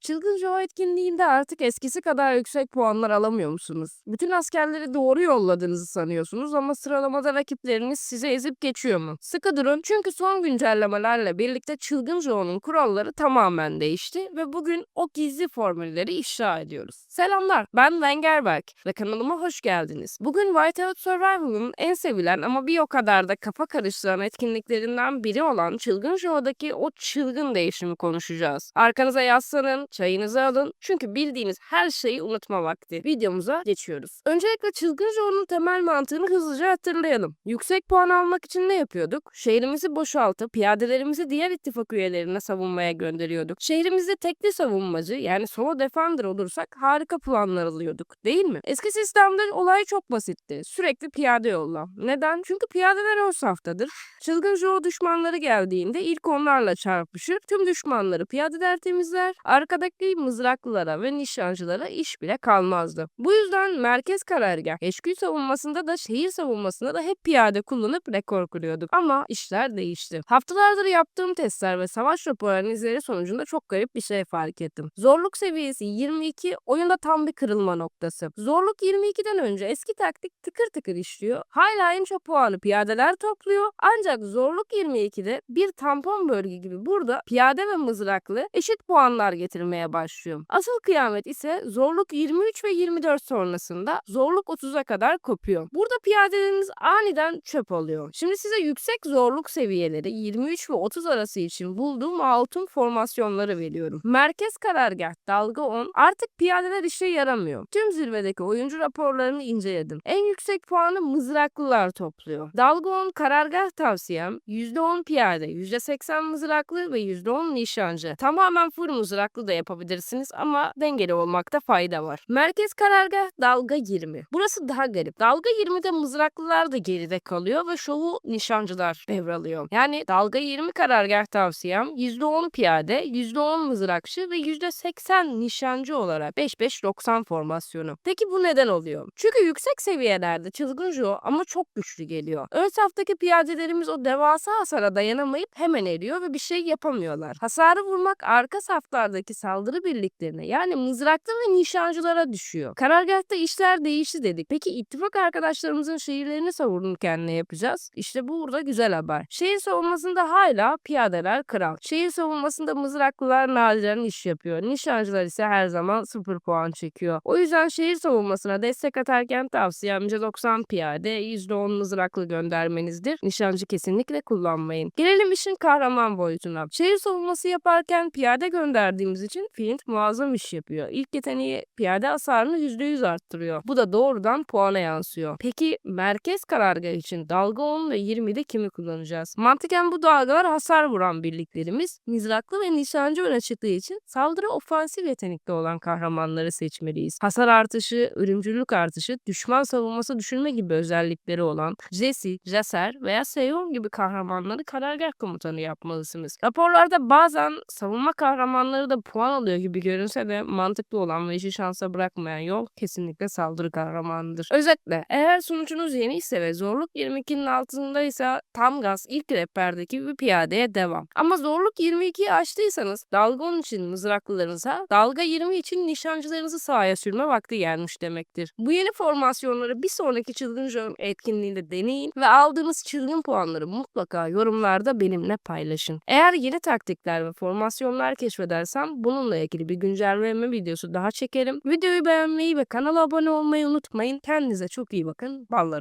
Çılgın Joe etkinliğinde artık eskisi kadar yüksek puanlar alamıyor musunuz? Bütün askerleri doğru yolladığınızı sanıyorsunuz ama sıralamada rakipleriniz size ezip geçiyor mu? Sıkı durun çünkü son güncellemelerle birlikte Çılgın Joe'nun kuralları tamamen değişti ve bugün o gizli formülleri ifşa ediyoruz. Selamlar, ben Wengerberg ve kanalıma hoş geldiniz. Bugün Whiteout Survival'ın en sevilen ama bir o kadar da kafa karıştıran etkinliklerinden biri olan Çılgın Joe'daki o çılgın değişimi konuşacağız. Arkanıza yaslanın, çayınızı alın çünkü bildiğiniz her şeyi unutma vakti. Videomuza geçiyoruz. Öncelikle Çılgın Joe'nun temel mantığını hızlıca hatırlayalım. Yüksek puan almak için ne yapıyorduk? Şehrimizi boşaltıp piyadelerimizi diğer ittifak üyelerine savunmaya gönderiyorduk. Şehrimizde tekli savunmacı yani solo defender olursak harika puanlar alıyorduk, değil mi? Eski sistemde olay çok basitti. Sürekli piyade yolla. Neden? Çünkü piyadeler ön saftadır. Çılgın Joe düşmanları geldiğinde ilk onlarla çarpışır, tüm düşmanları piyadeler temizler, arkadaki mızraklılara ve nişancılara iş bile kalmazdı. Bu yüzden merkez karargah, HQ savunmasında da şehir savunmasında da hep piyade kullanıp rekor kuruyorduk. Ama işler değişti. Haftalardır yaptığım testler ve savaş raporu analizleri sonucunda çok garip bir şey fark ettim. Zorluk seviyesi 22 oyunda tam bir kırılma noktası. Zorluk 22'den önce eski taktik tıkır tıkır işliyor. Hala en çok puanı piyadeler topluyor. Ancak zorluk 22'de bir tampon bölge gibi burada piyade ve mızraklı eşit puanlar getirmeye başlıyor. Asıl kıyamet ise zorluk 23 ve 24 sonrasında zorluk 30'a kadar kopuyor. Burada piyadeleriniz aniden çöp oluyor. Şimdi size yüksek zorluk seviyeleri 23 ve 30 arası için bulduğum altın formasyonları veriyorum. Merkez karargah dalga 10 artık piyadeler işe yaramıyor. Tüm zirvedeki oyuncu raporlarını inceledim. En yüksek puanı mızraklılar topluyor. Dalga 10 karargah tavsiyem %10 piyade, %80 mızraklı ve %10 nişancı. Tamamen full mızraklı da yapabilirsiniz ama dengeli olmakta fayda var. Merkez karargah dalga 20. Burası daha garip. Dalga 20'de mızraklılar da geride kalıyor ve şovu nişancılar devralıyor. Yani dalga 20 karargah tavsiyem %10 piyade, %10 mızrakçı ve %80 nişancı olarak 5-5-90 formasyonu. Peki bu neden oluyor? Çünkü yüksek seviyelerde Çılgın Joe ama çok güçlü geliyor. Ön saftaki piyadelerimiz o devasa hasara dayanamayıp hemen eriyor ve bir şey yapamıyorlar. Hasarı vurmak arka saflardaki saldırı birliklerine yani mızraklı ve nişancılara düşüyor. Karargahta işler değişti dedik. Peki ittifak arkadaşlarımızın şehirlerini savunurken ne yapacağız? İşte burada güzel haber. Şehir savunmasında hala piyadeler kral. Şehir savunmasında mızraklılar nadiren iş yapıyor. Nişancılar ise her zaman 0 puan çekiyor. O yüzden şehir savunmasına destek atarken tavsiyem %90 piyade, %10 mızraklı göndermenizdir. Nişancı kesinlikle kullanmayın. Gelelim işin kahraman boyutuna. Şehir savunması yaparken piyade gönderdiğimiz için Flint muazzam iş yapıyor. İlk yeteneği piyade hasarını %100 arttırıyor. Bu da doğrudan puana yansıyor. Peki merkez karargah için dalga 10 ve 20'de kimi kullanacağız? Mantıken bu dalgalar hasar vuran birliklerimiz, mızraklı ve nişancı öne çıktığı için saldırı ofansif yetenekli olan kahramanları seçmeliyiz. Hasar artışı, ölümcülük artışı, düşman savunması düşürme gibi özellikleri olan Jesse, Jaser veya Seyon gibi kahramanları karargah komutanı yapmalısınız. Raporlarda bazen savunma kahramanları da puan alıyor gibi görünse de mantıklı olan ve işi şansa bırakmayan yol kesinlikle saldırı kahramanıdır. Özetle eğer sunucunuz yeni ise ve zorluk 22'nin altındaysa tam gaz ilk rehberdeki bir piyadeye devam. Ama zorluk 22'yi aştıysanız dalga 10 için mızraklılarınıza, dalga 20 için nişancılarınızı sahaya sürme vakti gelmiş demektir. Bu yeni formasyonları bir sonraki Çılgın Joe etkinliğinde deneyin ve aldığınız çılgın puanları mutlaka yorumlarda benimle paylaşın. Eğer yeni taktikler ve formasyonlar keşfedersem bununla ilgili bir güncelleme videosu daha çekerim. Videoyu beğenmeyi ve kanala abone olmayı unutmayın. Kendinize çok iyi bakın. Ballarım.